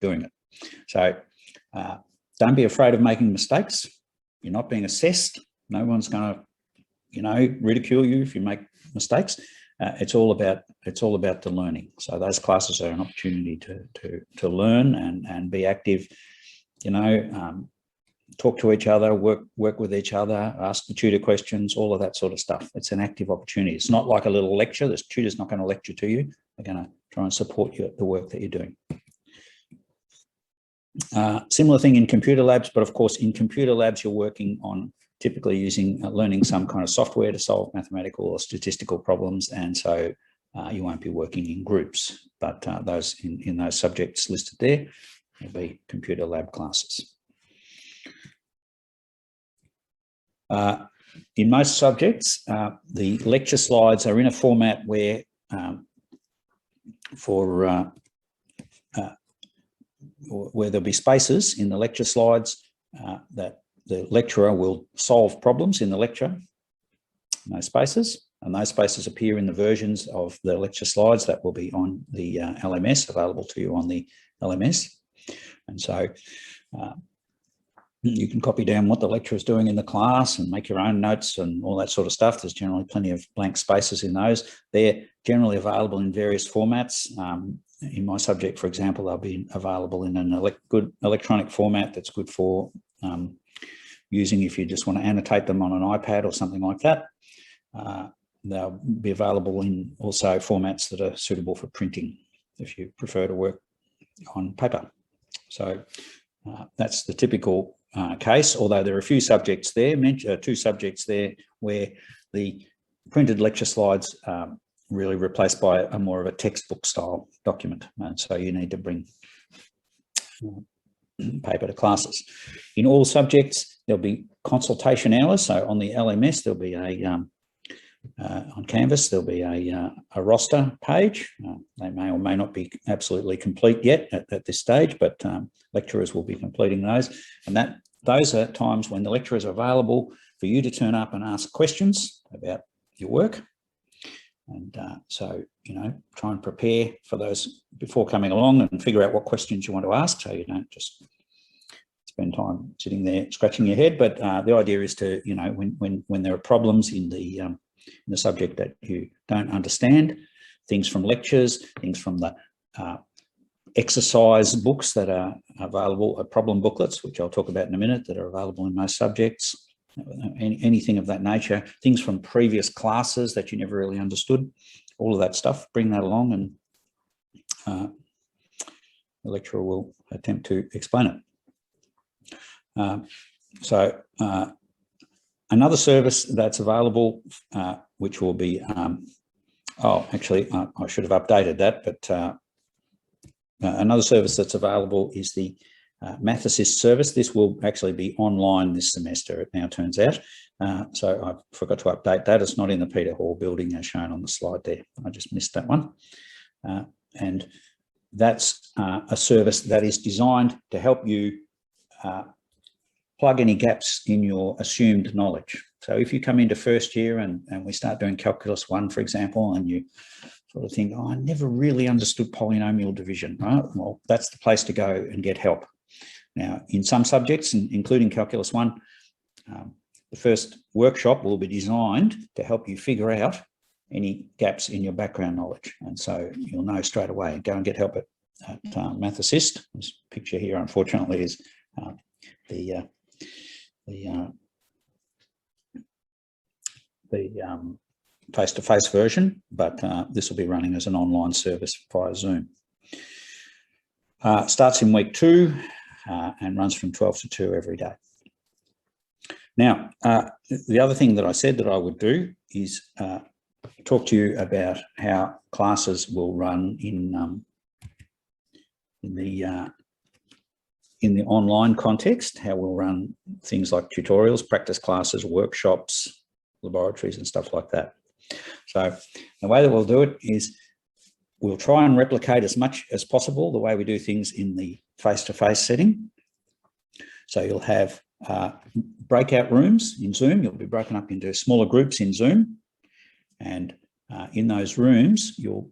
doing it. So don't be afraid of making mistakes. You're not being assessed. No one's going to, you know, ridicule you if you make mistakes. It's all about the learning. So those classes are an opportunity to learn and be active. You know, talk to each other, work with each other, ask the tutor questions, all of that sort of stuff. It's an active opportunity. It's not like a little lecture. The tutor's not going to lecture to you. They're going to try and support you at the work that you're doing. Similar thing in computer labs, but of course in computer labs you're working on typically using learning some kind of software to solve mathematical or statistical problems, and so you won't be working in groups. But those in those subjects listed there will be computer lab classes. In most subjects, the lecture slides are in a format where where there'll be spaces in the lecture slides that the lecturer will solve problems in the lecture, no spaces, and those spaces appear in the versions of the lecture slides that will be on the LMS, available to you on the LMS. And so you can copy down what the lecturer is doing in the class and make your own notes and all that sort of stuff. There's generally plenty of blank spaces in those. They're generally available in various formats. In my subject, for example, they'll be available in a good electronic format that's good for using if you just want to annotate them on an iPad or something like that. They'll be available in also formats that are suitable for printing if you prefer to work on paper. So that's the typical case, although there are a few subjects there, two subjects there where the printed lecture slides really replaced by a more of a textbook style document. And so you need to bring paper to classes. In all subjects, there'll be consultation hours. So on the LMS, there'll be on Canvas, there'll be a roster page. They may or may not be absolutely complete yet at this stage, but lecturers will be completing those. And those are times when the lecturer is available for you to turn up and ask questions about your work. And so, you know, try and prepare for those before coming along and figure out what questions you want to ask, so you don't just spend time sitting there scratching your head. But the idea is to, you know, when there are problems in the subject that you don't understand, things from lectures, things from the exercise books that are available, problem booklets, which I'll talk about in a minute, that are available in most subjects, anything of that nature, things from previous classes that you never really understood, all of that stuff, bring that along and the lecturer will attempt to explain it. Another service that's available, which will be, actually, I should have updated that, but another service that's available is the Math Assist service. This will actually be online this semester, it now turns out. So I forgot to update that. It's not in the Peter Hall building as shown on the slide there. I just missed that one. And that's a service that is designed to help you plug any gaps in your assumed knowledge. So if you come into first year and we start doing Calculus 1, for example, and you sort of think, oh, I never really understood polynomial division, right? Well, that's the place to go and get help. Now, in some subjects, including Calculus 1, the first workshop will be designed to help you figure out any gaps in your background knowledge. And so you'll know straight away, go and get help at Math Assist. This picture here, unfortunately, is the face-to-face version, but this will be running as an online service via Zoom. Starts in week 2 and runs from 12 to 2 every day. Now, the other thing that I said that I would do is talk to you about how classes will run in the online context, how we'll run things like tutorials, practice classes, workshops, laboratories and stuff like that. So the way that we'll do it is we'll try and replicate as much as possible the way we do things in the face-to-face setting. So you'll have breakout rooms in Zoom. You'll be broken up into smaller groups in Zoom. And in those rooms, you'll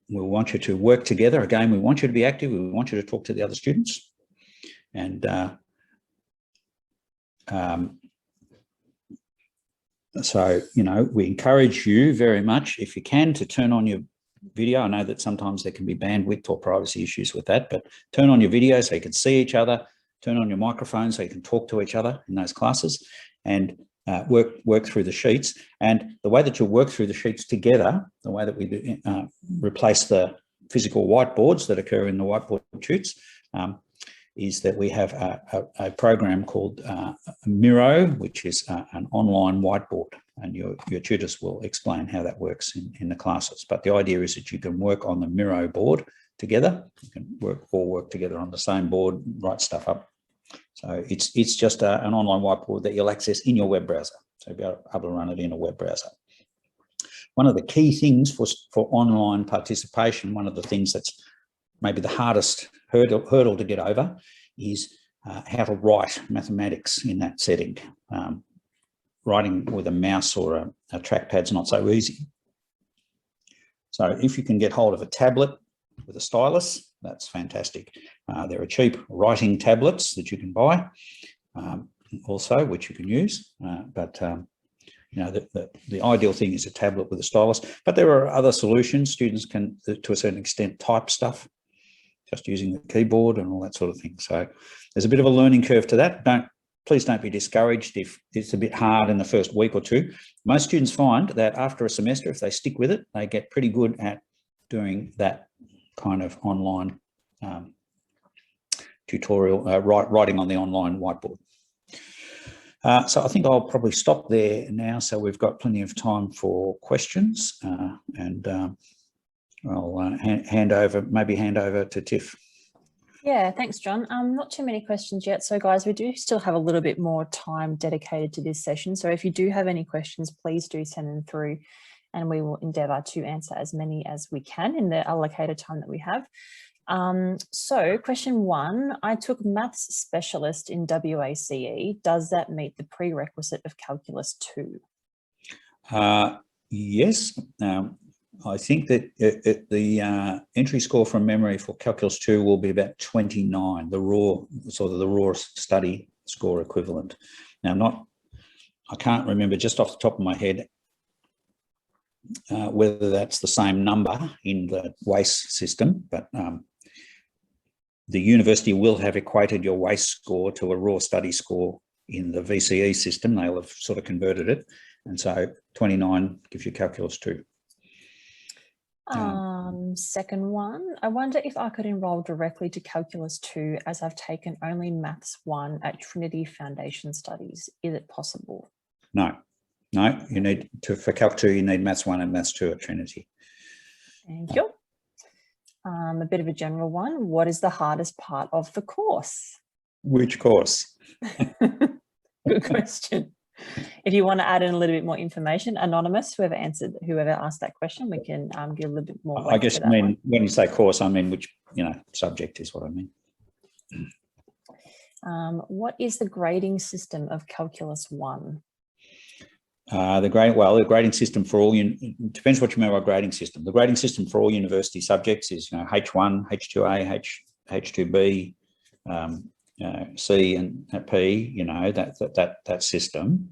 want you to work together. Again, we want you to be active. We want you to talk to the other students. And so, you know, we encourage you very much, if you can, to turn on your video. I know that sometimes there can be bandwidth or privacy issues with that, but turn on your video so you can see each other, turn on your microphone so you can talk to each other in those classes, and work through the sheets. And the way that you'll work through the sheets together, the way that we do, replace the physical whiteboards that occur in the whiteboard shoots, is that we have a program called Miro, which is an online whiteboard, and your tutors will explain how that works in the classes. But the idea is that you can work on the Miro board together. You can all work together on the same board, write stuff up. So it's just an online whiteboard that you'll access in your web browser. So you'll be able to run it in a web browser. One of the key things for online participation, one of the things that's maybe the hardest hurdle to get over, is how to write mathematics in that setting. Writing with a mouse or a trackpad's not so easy. So if you can get hold of a tablet with a stylus, that's fantastic. There are cheap writing tablets that you can buy also, which you can use. You know, the ideal thing is a tablet with a stylus, but there are other solutions. Students can, to a certain extent, type stuff just using the keyboard and all that sort of thing. So there's a bit of a learning curve to that. Please don't be discouraged if it's a bit hard in the first week or two. Most students find that after a semester, if they stick with it, they get pretty good at doing that kind of online tutorial, writing on the online whiteboard. So I think I'll probably stop there now, so we've got plenty of time for questions, and I'll hand over to Tiff. Yeah, thanks, John. Not too many questions yet. So guys, we do still have a little bit more time dedicated to this session. So if you do have any questions, please do send them through and we will endeavour to answer as many as we can in the allocated time that we have. So question 1, I took maths specialist in WACE. Does that meet the prerequisite of calculus 2? Yes. I think that the entry score from memory for calculus 2 will be about 29, the raw study score equivalent. Now, I can't remember just off the top of my head whether that's the same number in the WACE system, but the university will have equated your WACE score to a raw study score in the VCE system. They'll have sort of converted it, and so 29 gives you calculus 2. Second one, I wonder if I could enrol directly to calculus 2 as I've taken only maths 1 at Trinity Foundation Studies. Is it possible? No, you need to, for calc 2, you need maths 1 and maths 2 at Trinity. Thank you. A bit of a general one. What is the hardest part of the course? Which course? Good question. If you want to add in a little bit more information, anonymous, whoever asked that question, we can give a little bit more. I guess, when you say course, I mean which, subject is what I mean. What is the grading system of calculus 1? The grading system for all, depends what you mean by grading system. The grading system for all university subjects is, H1, H2A, H2B, C and P, that system.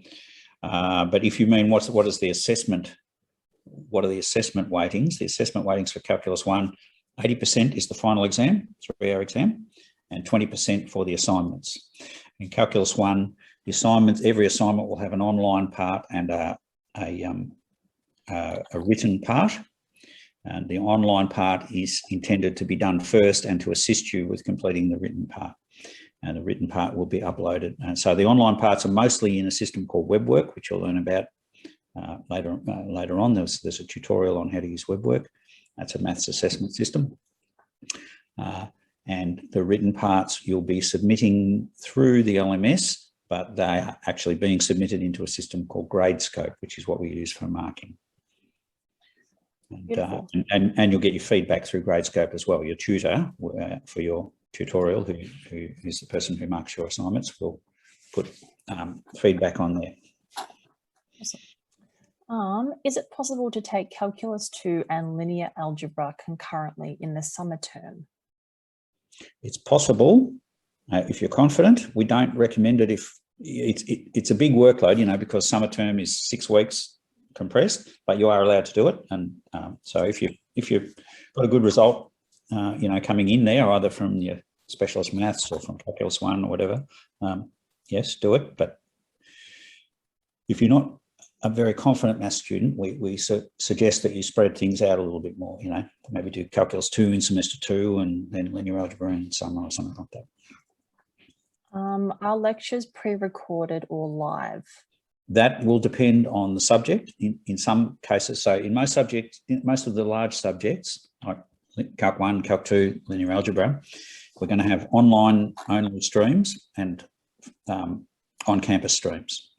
But if you mean what is the assessment, what are the assessment weightings? The assessment weightings for calculus 1, 80% is the final exam, 3-hour exam, and 20% for the assignments. In calculus 1, the assignments, every assignment will have an online part and a written part. And the online part is intended to be done first and to assist you with completing the written part. And the written part will be uploaded. And so the online parts are mostly in a system called WebWork, which you'll learn about later on. There's a tutorial on how to use WebWork. That's a maths assessment system. And the written parts you'll be submitting through the LMS, but they are actually being submitted into a system called Gradescope, which is what we use for marking. And you'll get your feedback through Gradescope as well. Your tutor for your tutorial, who is the person who marks your assignments, will put feedback on there. Is it possible to take Calculus 2 and linear algebra concurrently in the summer term? It's possible if you're confident. We don't recommend it if it's a big workload, you know, because summer term is 6 weeks compressed, but you are allowed to do it. And so if you've got a good result, you know, coming in there, either from your specialist maths or from Calculus 1 or whatever, yes, do it. But if you're not a very confident maths student, we suggest that you spread things out a little bit more, you know, maybe do Calculus 2 in semester 2 and then linear algebra in summer or something like that. Are lectures pre-recorded or live? That will depend on the subject in some cases. So in most subjects, in most of the large subjects, like Calc 1, Calc 2, linear algebra, we're going to have online only streams and on-campus streams.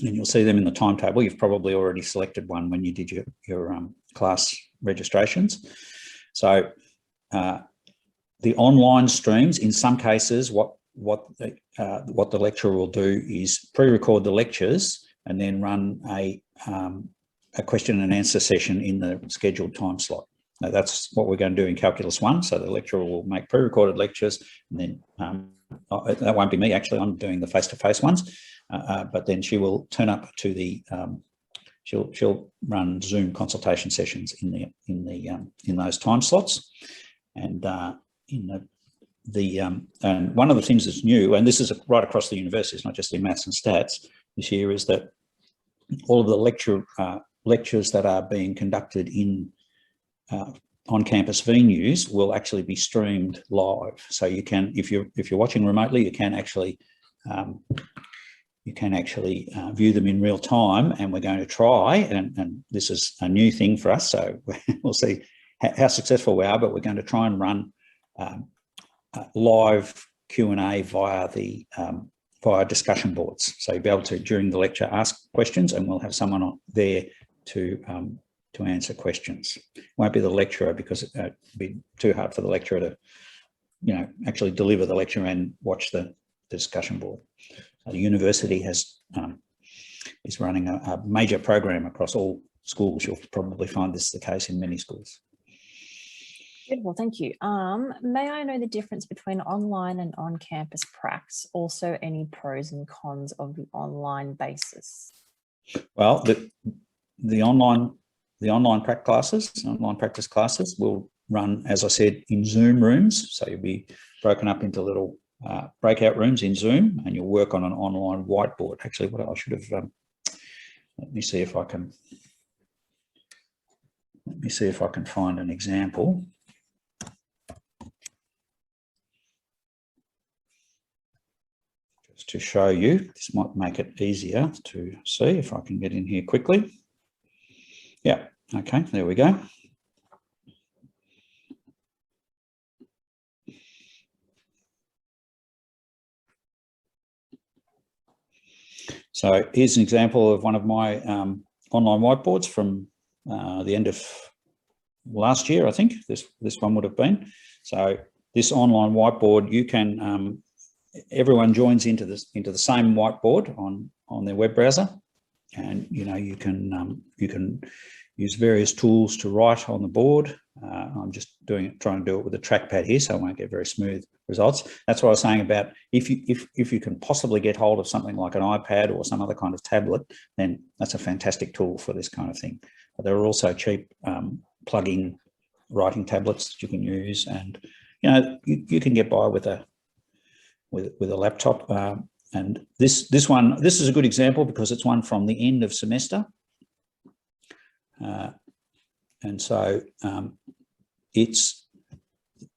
And you'll see them in the timetable. You've probably already selected one when you did your class registrations. So the online streams, in some cases, what the lecturer will do is pre-record the lectures and then run a question and answer session in the scheduled time slot. Now, that's what we're going to do in Calculus 1. So the lecturer will make pre-recorded lectures, and then that won't be me, actually. I'm doing the face-to-face ones. But then she will turn up to the she'll run Zoom consultation sessions in those time slots, and and one of the things that's new, and this is right across the universities, not just in maths and stats this year, is that all of the lectures that are being conducted in on-campus venues will actually be streamed live. So you can, if you're watching remotely, you can actually view them in real time. And we're going to try, and this is a new thing for us, so we'll see how successful we are, but we're going to try and run live Q&A via discussion boards. So you'll be able to, during the lecture, ask questions, and we'll have someone there to answer questions. It won't be the lecturer, because it'd be too hard for the lecturer to, you know, actually deliver the lecture and watch the discussion board. The university is running a major program across all schools. You'll probably find this the case in many schools. Beautiful, thank you. May I know the difference between online and on-campus pracs? Also, any pros and cons of the online basis? Well, the online practice classes will run, as I said, in Zoom rooms. So you'll be broken up into little breakout rooms in Zoom, and you'll work on an online whiteboard. Actually, what I should have, let me see if I can find an example. Just to show you, this might make it easier to see if I can get in here quickly. Yeah, okay, there we go. So here's an example of one of my online whiteboards from the end of last year, I think this one would have been. So this online whiteboard, you can, everyone joins into the same whiteboard on their web browser, and you know, you can use various tools to write on the board. I'm just trying to do it with a trackpad here, so I won't get very smooth results. That's what I was saying about if you can possibly get hold of something like an iPad or some other kind of tablet, then that's a fantastic tool for this kind of thing. But there are also cheap plug-in writing tablets that you can use, and you know, you can get by with a laptop. And this is a good example because it's one from the end of semester. And so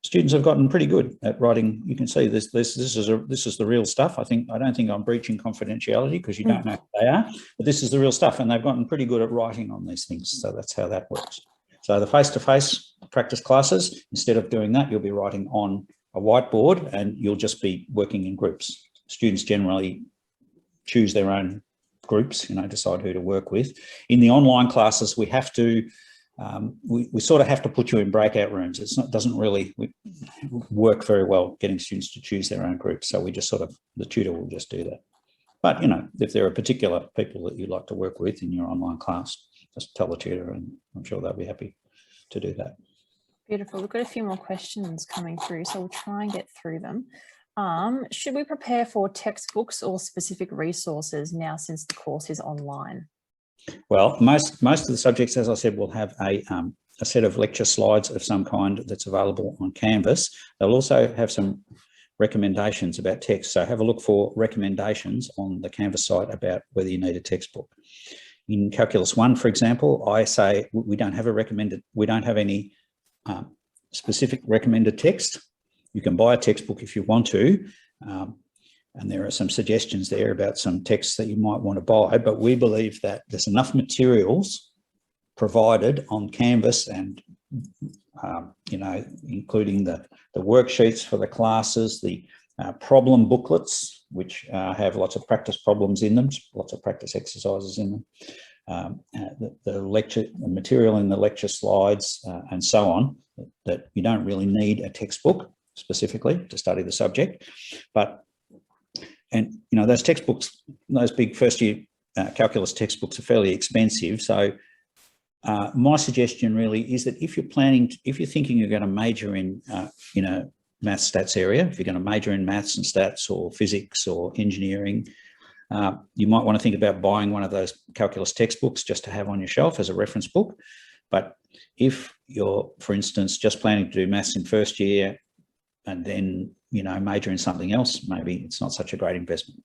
students have gotten pretty good at writing. You can see this is the real stuff. I don't think I'm breaching confidentiality because you don't know who they are, but this is the real stuff, and they've gotten pretty good at writing on these things. So that's how that works. So the face-to-face practice classes, instead of doing that, you'll be writing on a whiteboard, and you'll just be working in groups. Students generally choose their own groups, you know, decide who to work with. In the online classes, we have to, we sort of have to put you in breakout rooms. Doesn't really work very well getting students to choose their own groups. So we just the tutor will just do that. But, you know, if there are particular people that you'd like to work with in your online class, just tell the tutor and I'm sure they'll be happy to do that. Beautiful. We've got a few more questions coming through, so we'll try and get through them. Should we prepare for textbooks or specific resources now since the course is online? Well, most of the subjects, as I said, will have a set of lecture slides of some kind that's available on Canvas. They'll also have some recommendations about text. So have a look for recommendations on the Canvas site about whether you need a textbook. In Calculus 1, for example, I say we don't have any specific recommended text. You can buy a textbook if you want to, and there are some suggestions there about some texts that you might want to buy, but we believe that there's enough materials provided on Canvas and, you know, including the worksheets for the classes, the problem booklets, which have lots of practice problems in them, lots of practice exercises in them, the material in the lecture slides and so on, that you don't really need a textbook specifically to study the subject. And you know, those textbooks, those big first year calculus textbooks are fairly expensive. So my suggestion really is that if you're thinking you're going to major in, you know, maths stats area, if you're going to major in maths and stats or physics or engineering, you might want to think about buying one of those calculus textbooks just to have on your shelf as a reference book. But if you're, for instance, just planning to do maths in first year and then, you know, major in something else, maybe it's not such a great investment.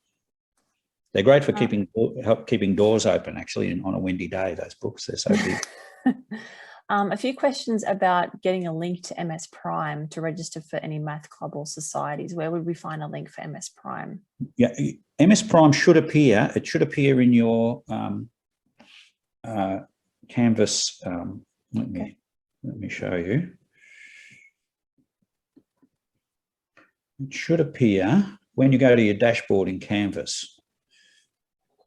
They're great for keeping doors open, actually, on a windy day, those books, they're so big. A few questions about getting a link to MS Prime to register for any math club or societies. Where would we find a link for MS Prime? Yeah, MS Prime should appear. It should appear in your Canvas. Let me show you. It should appear when you go to your dashboard in Canvas.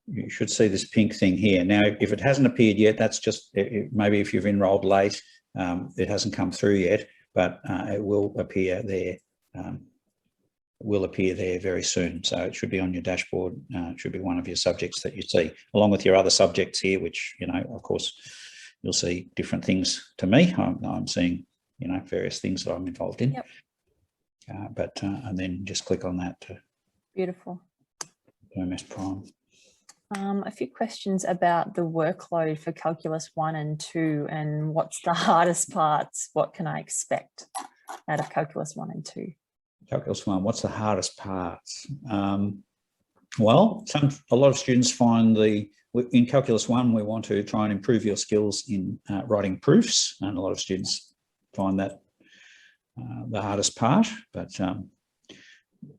You should see this pink thing here. Now, if it hasn't appeared yet, that's just maybe if you've enrolled late, it hasn't come through yet, but it will appear there. Very soon. So it should be on your dashboard. It should be one of your subjects that you see, along with your other subjects here, which, you know, of course, you'll see different things to me. I'm seeing, you know, various things that I'm involved in. Yep. And then just click on that to Beautiful. MS Prime. A few questions about the workload for Calculus 1 and 2 and what's the hardest parts? What can I expect out of Calculus 1 and 2? Calculus 1, what's the hardest parts? Well, a lot of students find in Calculus 1, we want to try and improve your skills in writing proofs, and a lot of students find that the hardest part, but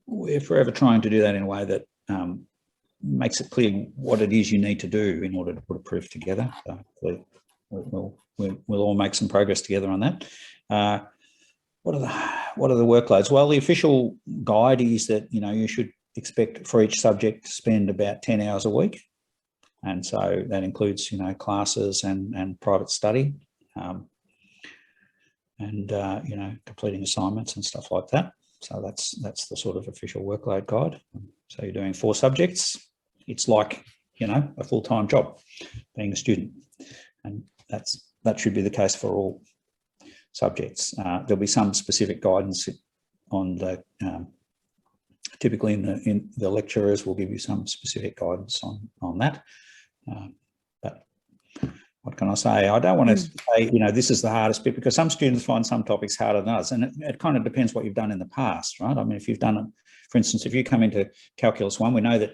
we're forever trying to do that in a way that makes it clear what it is you need to do in order to put a proof together. So we'll all make some progress together on that. What are the workloads? Well, the official guide is that, you know, you should expect for each subject to spend about 10 hours a week, and so that includes, you know, classes and private study, and you know, completing assignments and stuff like that. So that's the sort of official workload guide. So you're doing 4 subjects. It's like, you know, a full-time job being a student, and that should be the case for all subjects. There'll be some specific guidance on the typically in the lecturers will give you some specific guidance on that. But what can I say? I don't want to say, you know, this is the hardest bit, because some students find some topics harder than others, and it kind of depends what you've done in the past, right? I mean, if you've done it, for instance, if you come into Calculus 1, we know that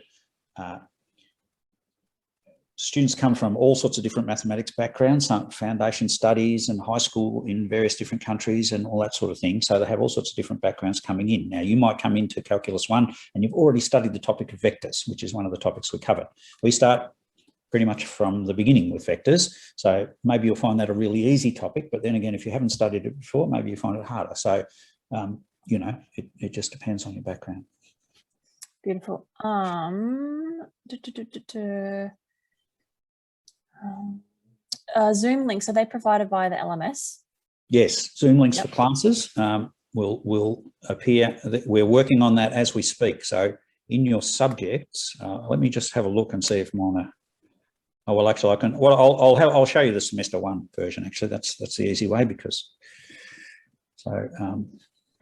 students come from all sorts of different mathematics backgrounds, some foundation studies and high school in various different countries and all that sort of thing. So they have all sorts of different backgrounds coming in. Now, you might come into Calculus 1 and you've already studied the topic of vectors, which is one of the topics we covered. We start pretty much from the beginning with vectors. So maybe you'll find that a really easy topic, but then again, if you haven't studied it before, maybe you find it harder. So, you know, it just depends on your background. Beautiful. Zoom links, are they provided via the LMS? Yes, Zoom links for classes will appear. We're working on that as we speak. So in your subjects, let me just have a look and see if mine. Oh well, actually, I can. Well, I'll show you the semester 1 version. Actually, that's the easy way because. So.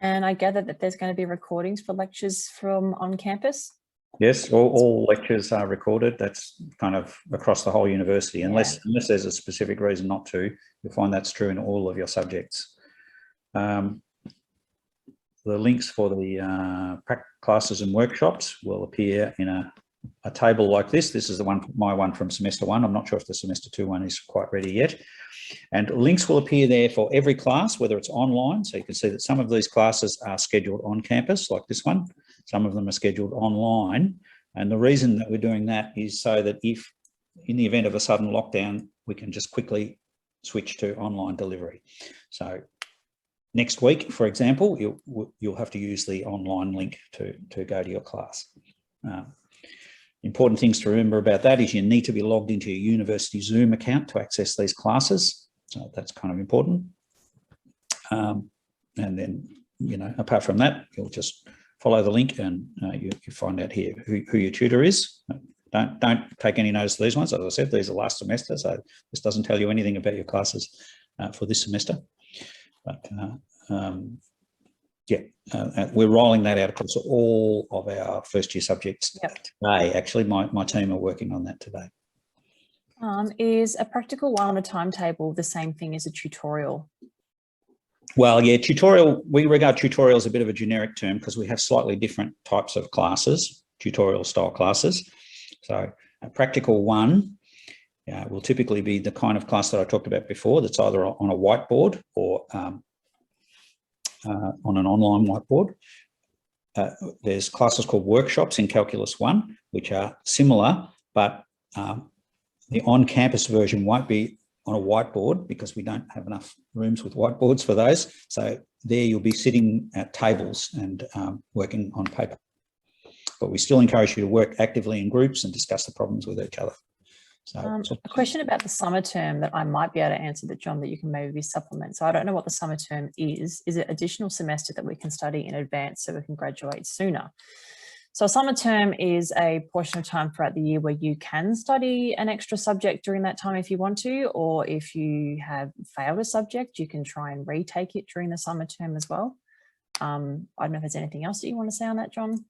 And I gather that there's going to be recordings for lectures from on campus. Yes, all lectures are recorded. That's kind of across the whole university, unless there's a specific reason not to. You'll find that's true in all of your subjects. The links for the classes and workshops will appear in a table like this. This is my one from semester 1. I'm not sure if the semester 2 one is quite ready yet. And links will appear there for every class, whether it's online. So you can see that some of these classes are scheduled on campus, like this one. Some of them are scheduled online. And the reason that we're doing that is so that if, in the event of a sudden lockdown, we can just quickly switch to online delivery. So next week, for example, you'll have to use the online link to go to your class. Important things to remember about that is you need to be logged into your university Zoom account to access these classes. So that's kind of important. And then, apart from that, you'll just follow the link and you find out here who your tutor is. Don't take any notice of these ones. As I said, these are last semester, so this doesn't tell you anything about your classes for this semester. But we're rolling that out across all of our first year subjects today. Actually, my team are working on that today. Is a practical one on a timetable the same thing as a tutorial? Well, yeah, tutorial, we regard tutorial as a bit of a generic term because we have slightly different types of classes, tutorial style classes. So a practical one will typically be the kind of class that I talked about before, that's either on a whiteboard or on an online whiteboard. There's classes called workshops in Calculus 1, which are similar, but the on-campus version won't be on a whiteboard because we don't have enough rooms with whiteboards for those. So there you'll be sitting at tables and working on paper. But we still encourage you to work actively in groups and discuss the problems with each other. So, a question about the summer term that I might be able to answer that, John, that you can maybe supplement. So I don't know what the summer term is. Is it additional semester that we can study in advance so we can graduate sooner? So a summer term is a portion of time throughout the year where you can study an extra subject during that time if you want to, or if you have failed a subject, you can try and retake it during the summer term as well. I don't know if there's anything else that you want to say on that, John.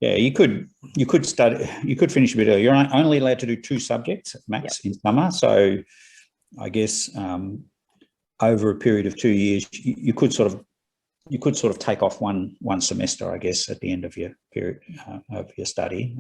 Yeah, you could finish a bit earlier. You're only allowed to do 2 subjects max in summer. So I guess over a period of 2 years, you could sort of take off one semester, I guess, at the end of your period of your study.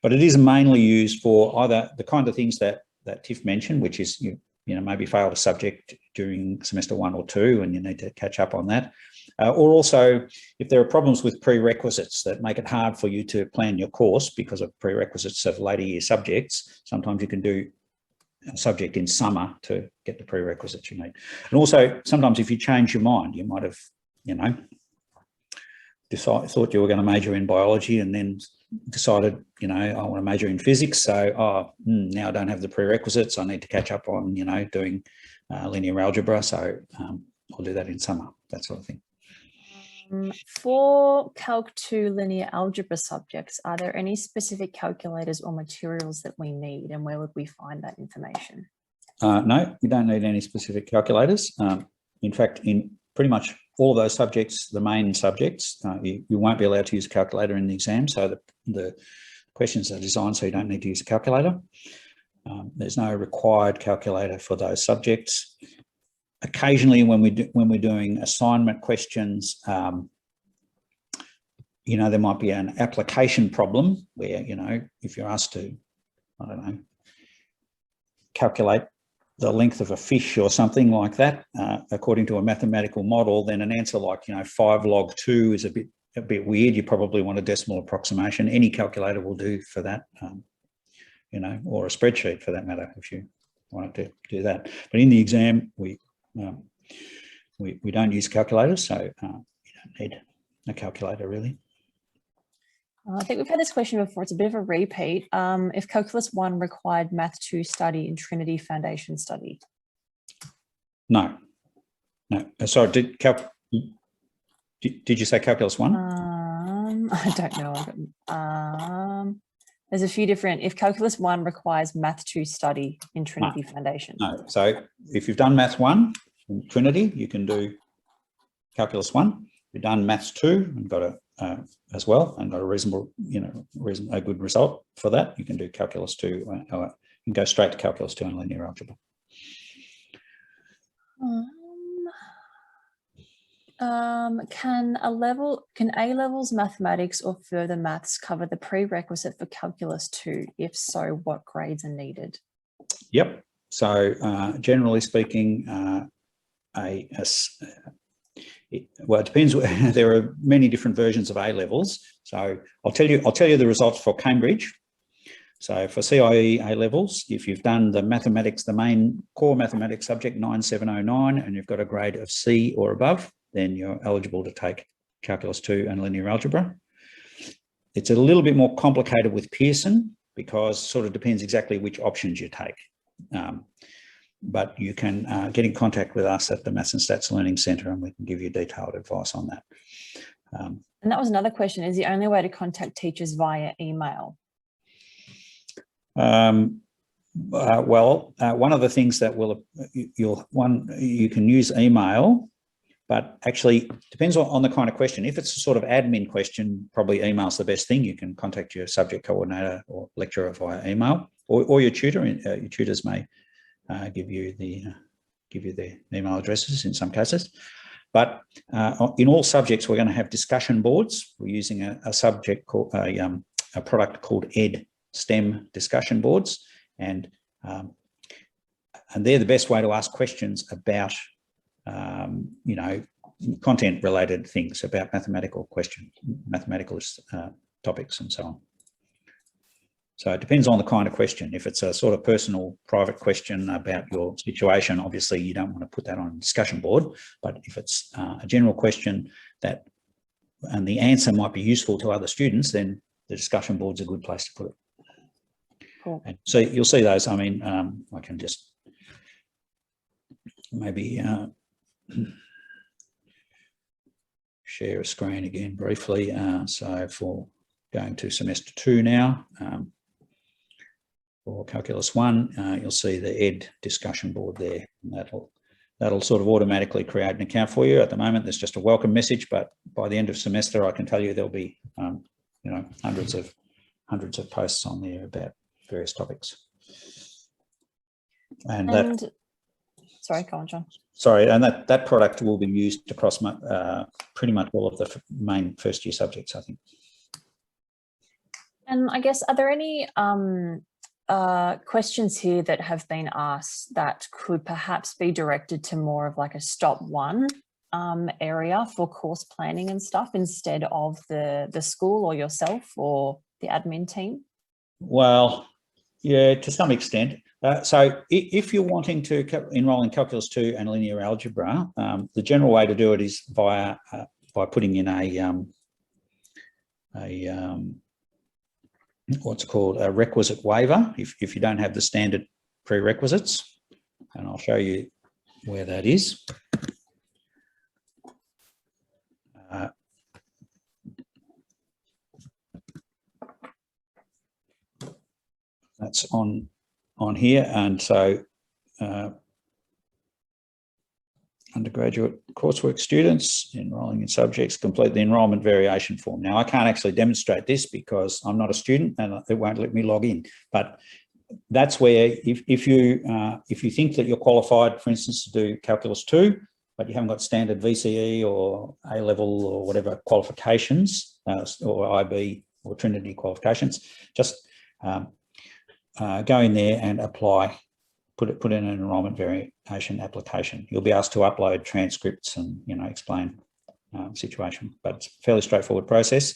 But it is mainly used for either the kind of things that Tiff mentioned, which is you maybe failed a subject during semester 1 or 2 and you need to catch up on that. Or also, if there are problems with prerequisites that make it hard for you to plan your course because of prerequisites of later year subjects, sometimes you can do a subject in summer to get the prerequisites you need. And also, sometimes if you change your mind, you might have, thought you were going to major in biology and then decided, I want to major in physics. So, now I don't have the prerequisites. I need to catch up on, doing linear algebra. So I'll do that in summer, that sort of thing. For Calc 2 linear algebra subjects, are there any specific calculators or materials that we need, and where would we find that information? No, we don't need any specific calculators. In fact, in pretty much all of those subjects, the main subjects, you won't be allowed to use a calculator in the exam. So the questions are designed so you don't need to use a calculator. There's no required calculator for those subjects. Occasionally, when we're doing assignment questions, there might be an application problem where, if you're asked to, I don't know, calculate the length of a fish or something like that, according to a mathematical model, then an answer like, 5 log 2 is a bit weird. You probably want a decimal approximation. Any calculator will do for that, or a spreadsheet for that matter, if you wanted to do that. But in the exam, we don't use calculators, so you don't need a calculator really. I think we've had this question before. It's a bit of a repeat. If Calculus 1 required Math 2 study in Trinity Foundation study? No. Sorry, did you say Calculus 1? I don't know. There's a few different, if Calculus 1 requires Math 2 study in Trinity Foundation. No, so if you've done Math 1 in Trinity, you can do Calculus 1. If you've done Maths 2 and got a as well and got a reasonable, a good result for that, you can do Calculus 2. Or you can go straight to Calculus 2 and linear algebra. Can A-levels mathematics or further maths cover the prerequisite for Calculus 2? If so, what grades are needed? Yep. So generally speaking, well, it depends. There are many different versions of A-levels. So I'll tell you the results for Cambridge. So for CIE A-levels, if you've done the mathematics, the main core mathematics subject 9709, and you've got a grade of C or above, then you're eligible to take Calculus 2 and linear algebra. It's a little bit more complicated with Pearson because it sort of depends exactly which options you take. But you can get in contact with us at the Maths and Stats Learning Centre and we can give you detailed advice on that. And that was another question. Is the only way to contact teachers via email? One of the things that you can use email, but actually depends on the kind of question. If it's a sort of admin question, probably email's the best thing. You can contact your subject coordinator or lecturer via email, or your tutor. Your tutors may give you their email addresses in some cases. But in all subjects, we're going to have discussion boards. We're using a subject called a product called STEM discussion boards, and they're the best way to ask questions about content related things, about mathematical topics and so on. So it depends on the kind of question. If it's a sort of personal, private question about your situation, obviously you don't want to put that on a discussion board. But if it's a general question and the answer might be useful to other students, then the discussion board's a good place to put it. Cool. And so you'll see those. I mean, I can just maybe share a screen again briefly. So for going to semester 2 now, for Calculus 1, you'll see the ED discussion board there. And that'll sort of automatically create an account for you. At the moment, there's just a welcome message, but by the end of semester, I can tell you there'll be hundreds of posts on there about various topics. Sorry, go on, John. Sorry, and that product will be used across pretty much all of the main first year subjects, I think. And I guess, are there any questions here that have been asked that could perhaps be directed to more of like a stop one area for course planning and stuff instead of the school or yourself or the admin team? Well, yeah, to some extent. So if you're wanting to enroll in Calculus 2 and linear algebra, the general way to do it is by putting in what's called a requisite waiver if you don't have the standard prerequisites, and I'll show you where that is. That's on here, and so undergraduate coursework students enrolling in subjects complete the enrolment variation form. Now, I can't actually demonstrate this because I'm not a student and it won't let me log in. But that's where, if you think that you're qualified, for instance, to do Calculus 2, but you haven't got standard VCE or A-level or whatever qualifications, or IB or Trinity qualifications, just go in there and apply. Put in an enrolment variation application. You'll be asked to upload transcripts and explain situation, but it's a fairly straightforward process.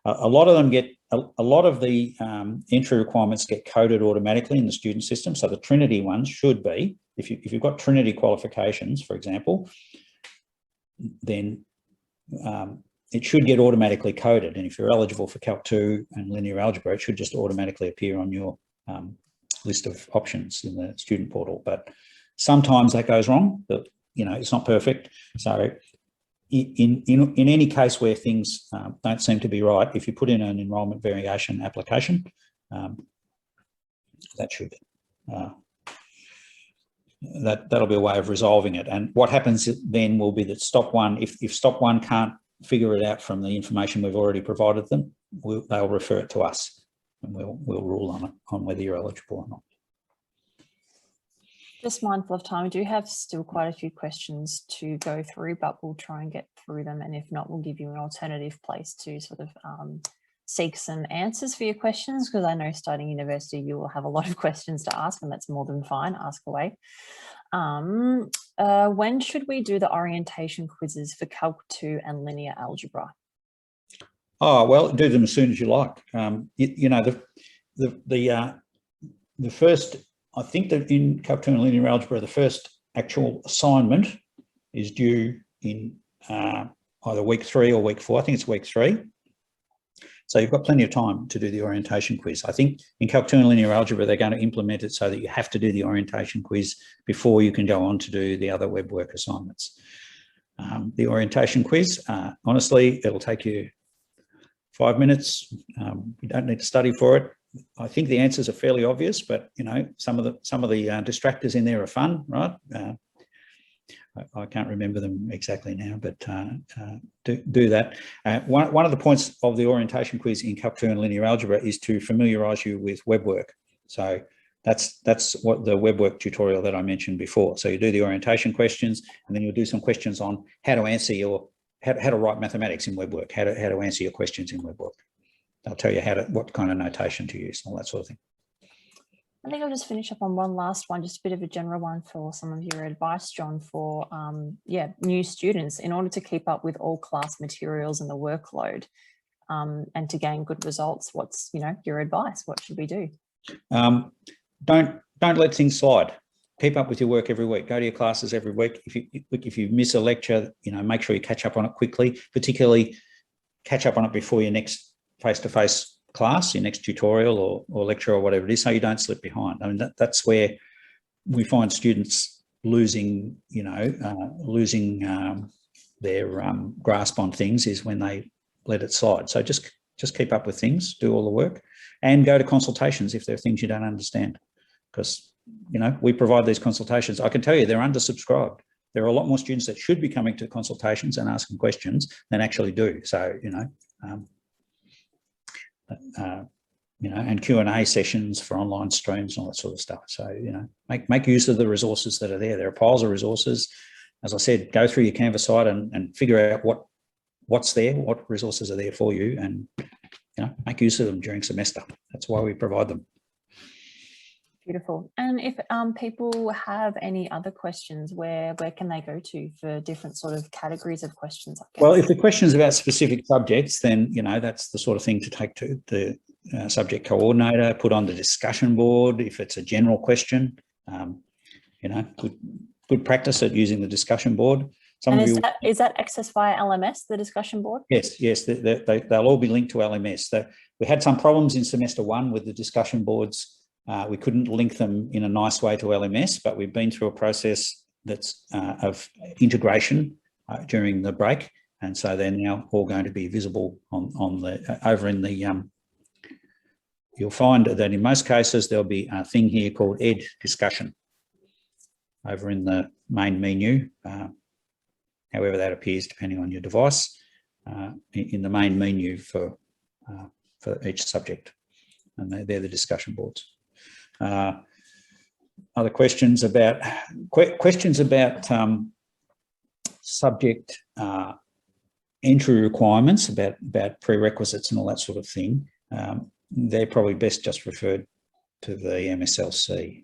A lot of them a lot of the entry requirements get coded automatically in the student system. So the Trinity ones should be, if you've got Trinity qualifications, for example, then it should get automatically coded. And if you're eligible for Calc 2 and linear algebra, it should just automatically appear on your list of options in the student portal. But sometimes that goes wrong, but it's not perfect. So in any case where things don't seem to be right, if you put in an enrolment variation application, that should that'll be a way of resolving it. And what happens then will be that stop one, if stop one can't figure it out from the information we've already provided them, they'll refer it to us, and we'll rule on it, on whether you're eligible or not. Just mindful of time, we do have still quite a few questions to go through, but we'll try and get through them. And if not, we'll give you an alternative place to sort of seek some answers for your questions, because I know starting university, you will have a lot of questions to ask, and that's more than fine, ask away. When should we do the orientation quizzes for Calc 2 and linear algebra? Oh, well, do them as soon as you like. You know, the first, I think that in Calc 2 and linear algebra, the first actual assignment is due in either week 3 or week 4. I think it's week 3. So you've got plenty of time to do the orientation quiz. I think in Calc 2 and linear algebra, they're going to implement it so that you have to do the orientation quiz before you can go on to do the other web work assignments. The orientation quiz, honestly, it'll take you 5 minutes. You don't need to study for it. I think the answers are fairly obvious, but you know, some of the distractors in there are fun, right? I can't remember them exactly now, but do that. One of the points of the orientation quiz in Calc 2 and linear algebra is to familiarise you with web work. So that's what the web work tutorial that I mentioned before. So you do the orientation questions, and then you'll do some questions on how to answer how to write mathematics in web work, how to answer your questions in web work. They'll tell you what kind of notation to use, all that sort of thing. I think I'll just finish up on one last one, just a bit of a general one for some of your advice, John, for new students in order to keep up with all class materials and the workload and to gain good results. What's your advice? What should we do? Don't let things slide. Keep up with your work every week. Go to your classes every week. If you miss a lecture, make sure you catch up on it quickly. Particularly, catch up on it before your next face-to-face class, your next tutorial or lecture or whatever it is, so you don't slip behind. I mean, that's where we find students losing their grasp on things, is when they let it slide. So just keep up with things, do all the work, and go to consultations if there are things you don't understand, because we provide these consultations. I can tell you they're undersubscribed. There are a lot more students that should be coming to consultations and asking questions than actually do. So and Q&A sessions for online streams and all that sort of stuff. So, make use of the resources that are there. There are piles of resources. As I said, go through your Canvas site and figure out what's there, what resources are there for you, and, make use of them during semester. That's why we provide them. Beautiful. And if people have any other questions, where can they go to for different sort of categories of questions, I guess? Well, if the question's about specific subjects, then, that's the sort of thing to take to the subject coordinator, put on the discussion board. If it's a general question, good practice at using the discussion board. Is that accessed via LMS, the discussion board? Yes, they'll all be linked to LMS. We had some problems in semester 1 with the discussion boards. We couldn't link them in a nice way to LMS, but we've been through a process that's of integration during the break, and so they're now all going to be visible on the over in the. You'll find that in most cases there'll be a thing here called Ed Discussion over in the main menu, however that appears depending on your device, in the main menu for each subject, and they're the discussion boards. Other questions about subject entry requirements, about prerequisites and all that sort of thing. They're probably best just referred to the MSLC.